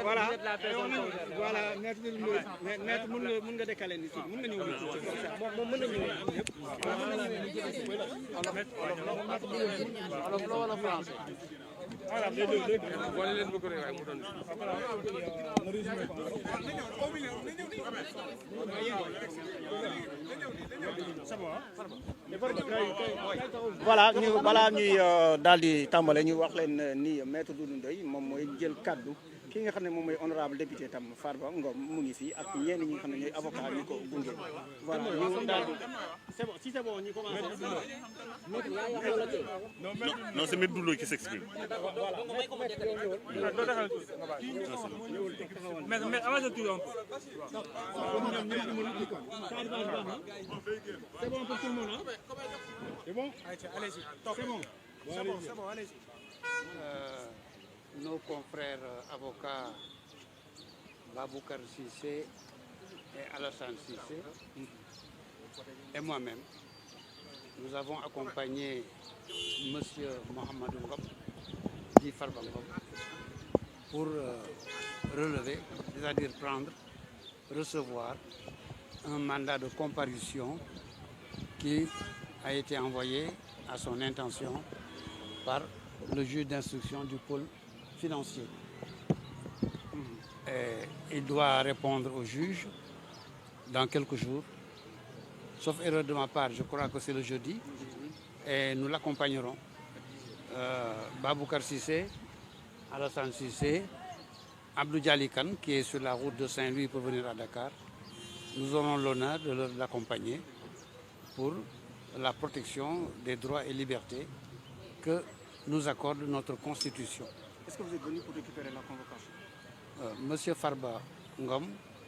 voilà voilà maître mën nga décaler ni mën nga ñëw moom mën na ñëw am yëpp wala wala français voilà boole leen bëgg rek mu doon voilà ñu balaa ñuy daal di tàmbale ñu wax leen ni maître Doudou Ndoye moom mooy jël kaddu ki nga xam ne moom mooy honorable député tam Farba Ngom mu ngi fii ak ñenn ñi nga xam ne ñooy avocat ñu ko gunge voilà ñu daal di c'est bon si c'est bon ñu commencé. Non, c'est Maître Doudou Ndoye qui s'exprime. Mais avant de tout c'est bon pour tout le monde hein? C'est bon? Allez-y. C'est bon. C'est bon, allez-y. Nos confrères avocats Baboucar Cissé et Alassane Cissé et moi-même, nous avons accompagné M. Mohamedou Ngom, dit Farba Ngom, pour relever, c'est-à-dire prendre, recevoir un mandat de comparution qui a été envoyé à son intention par le juge d'instruction du pôle financier. Et il doit répondre au juge dans quelques jours. Sauf erreur de ma part, je crois que c'est le jeudi. Et nous l'accompagnerons. Baboucar Cissé, Alassane Cissé, Abdou Diali Kane, qui est sur la route de Saint-Louis pour venir à Dakar. Nous aurons l'honneur de l'accompagner pour la protection des droits et libertés que nous accorde notre Constitution. Est-ce que vous êtes venu pour récupérer la convocation? Monsieur Farba Ngom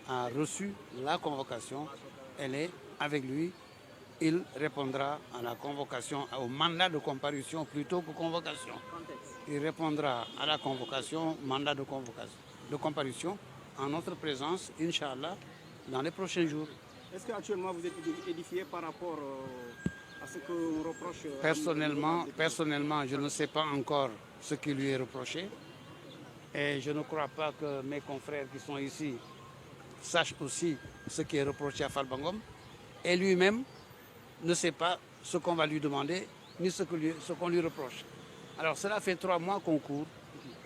a reçu la convocation. Elle est avec lui. Il répondra à la convocation, au mandat de comparution plutôt que convocation. Il répondra à la convocation, mandat de comparution, en notre présence, Inch'Allah, dans les prochains jours. Est-ce qu'actuellement vous êtes édifié par rapport à ce qu'on reproche? Personnellement, je ne sais pas encore ce qui lui est reproché. Et je ne crois pas que mes confrères qui sont ici sachent aussi ce qui est reproché à Farba Ngom. Et lui-même ne sait pas ce qu'on va lui demander, ni ce qu'on lui reproche. Alors cela fait 3 mois qu'on court,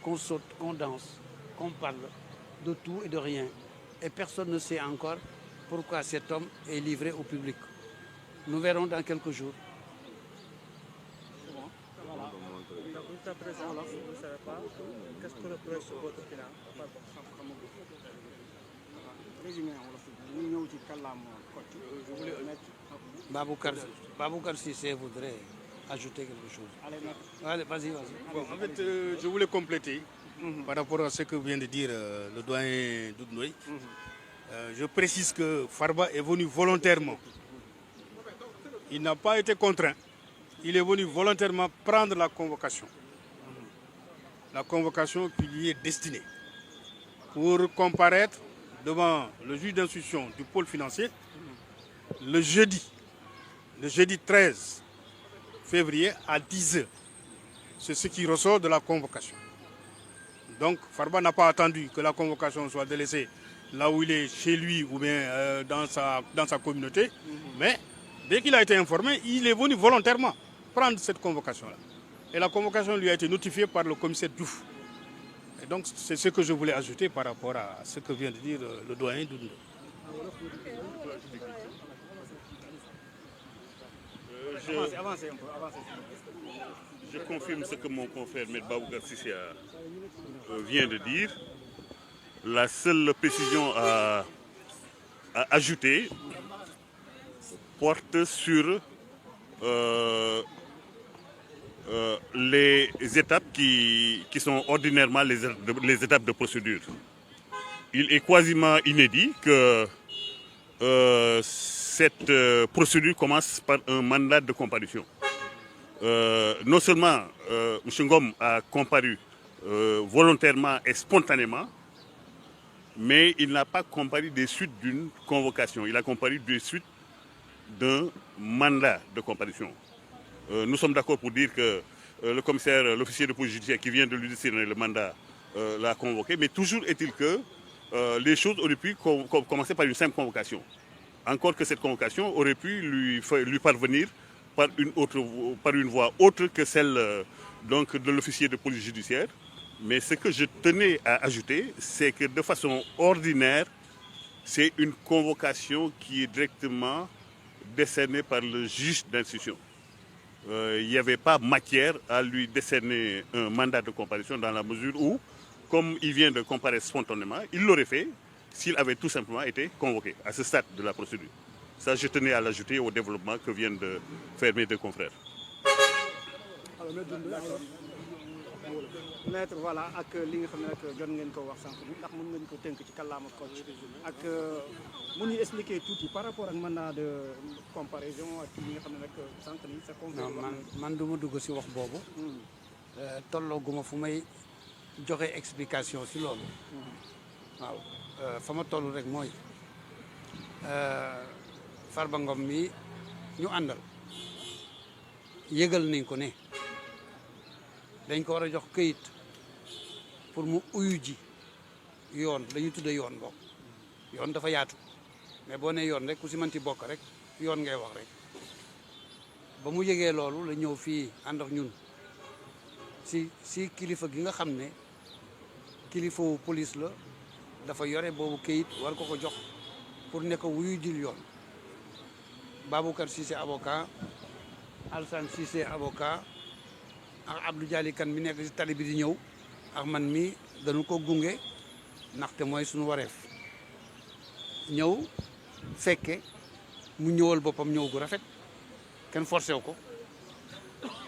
qu'on saute, qu'on danse, qu'on parle de tout et de rien. Et personne ne sait encore pourquoi cet homme est livré au public. Nous verrons dans quelques jours. Jusqu'à présent, vous ne savez pas qu'est-ce que reproche votre client. Baboucar Cissé voudrait ajouter quelque chose. Allez, vas-y. Bon, en fait, je voulais compléter par rapport à ce que vient de dire le doyen Doudou Ndoye. Je précise que Farba est venu volontairement. Il n'a pas été contraint. Il est venu volontairement prendre la convocation. La convocation qui lui est destinée pour comparaître devant le juge d'instruction du pôle financier le jeudi 13 février à 10h. C'est ce qui ressort de la convocation. Donc Farba n'a pas attendu que la convocation soit délaissée là où il est, chez lui ou bien dans sa communauté. Mais dès qu'il a été informé, il est venu volontairement prendre cette convocation-là. Et la convocation lui a été notifiée par le commissaire Diouf. Et donc c'est ce que je voulais ajouter par rapport à ce que vient de dire le doyen Doudou. Je confirme ce que mon confrère M. Baboucar Cissé vient de dire. La seule précision à ajouter porte sur les étapes qui sont ordinairement les étapes de procédure. Il est quasiment inédit que cette procédure commence par un mandat de comparution. Non seulement M. Ngom a comparu volontairement et spontanément, mais il n'a pas comparu des suites d'une convocation. Il a comparu des suites d'un mandat de comparution. Nous sommes d'accord pour dire que le commissaire, l'officier de police judiciaire qui vient de lui décerner le mandat l'a convoqué, mais toujours est-il que les choses auraient pu commencer par une simple convocation. Encore que cette convocation aurait pu lui parvenir par une voie autre que celle donc de l'officier de police judiciaire. Mais ce que je tenais à ajouter, c'est que de façon ordinaire, c'est une convocation qui est directement décernée par le juge d'instruction. Il n'y avait pas matière à lui décerner un mandat de comparution dans la mesure où, comme il vient de comparaître spontanément, il l'aurait fait s'il avait tout simplement été convoqué à ce stade de la procédure. Ça, je tenais à l'ajouter au développement que viennent de faire mes deux confrères. maître voilà ak li nga xam ne nag jot ngeen ko wax sànq bi ndax mën ngeen ko tënk ci kàllaama Kocc ak mu ñu expliquer tuuti par rapport ak mandat de comparaison ak li nga xam ne nag sànq ni sa confrère man du ma dugg si wax boobu tollooguma fu may joxe explication si loolu waaw fa ma toll rek mooy Farba Ngom mi ñu àndal yëgal nañ ko ne dañ ko war a jox këyit pour mu uyu ji yoon la ñuy tudde yoon bokk yoon dafa yaatu mais boo ne yoon rek ku si manti bokk rek yoon ngay wax rek ba mu yëgee loolu la ñëw fii ànd ak ñun si kilifa gi nga xam ne kilifawu police la dafa yore boobu këyit war ko jox pour ne ko wuyu jil yoon Baboucar Cissé avocat Alsane Cissé avocat ak Abdou Dialy Kane mi nekk si tali bi di ñëw ak man mi dañu ko gunge ndaxte mooy suñu wareef ñëw fekke mu ñëwal boppam ñëw gu rafet kenn forcé wu ko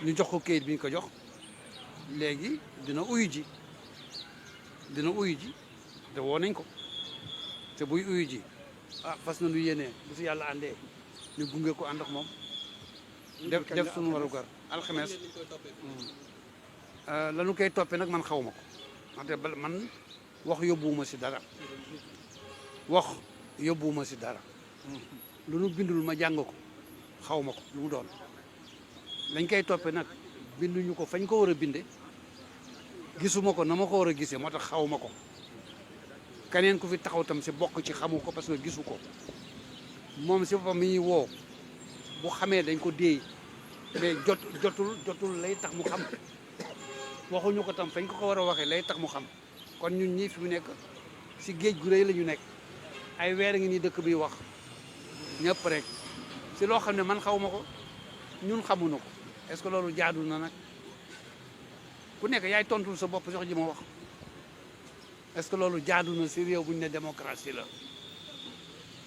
ñu jox ko kayit bi ñu ko jox léegi dina uyu ji te woo nañ ko te buy uyu ji fas na nu yéenee bu si yàlla àndee ñu gunge ko ànd ak moom def suñu warugar alxames lanu koy toppee nag man xaw ma ko wante man wax yóbbuwuma si dara lu nu bindul ma jàng ko xaw ma ko lu mu doon lañ koy toppee nag binduñu ko fañ ko war a binde gisuma ko na ma ko war a gisee moo tax xaw ma ko keneen ku fi taxaw tam si bokk ci xamu ko parce que gisu ko moom si boppam mi ñuy woo bu xamee dañ ko déey mais jotul lay tax mu xam waxuñu ko tam fañ ko war a waxee lay tax mu xam kon ñun ñii fi mu nekk si géej gu rëy la ñu nekk ay weer ngi nii dëkk bi wax ñëpp rek si loo xam ne man xaw ma ko ñun xamuñu ko est-ce que loolu jaadu na nag ku nekk yaay tontul sa bopp sox ji ma wax est-ce que loolu jaadu na si réew buñ ne démocratie la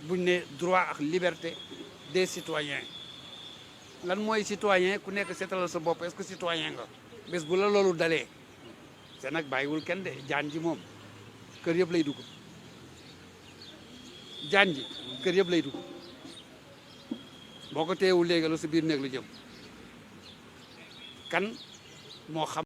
buñ ne droit ak liberté des citoyens lan mooy citoyen ku nekk seetalal sa bopp est-ce que citoyen nga bés bu la loolu dalee te nag bàyyiwul kenn de jaan ji moom kër yëpp lay dugg jaan ji kër yëpp lay dugg boo ko teewul léegi la sa biir néeg la jëm kan moo xam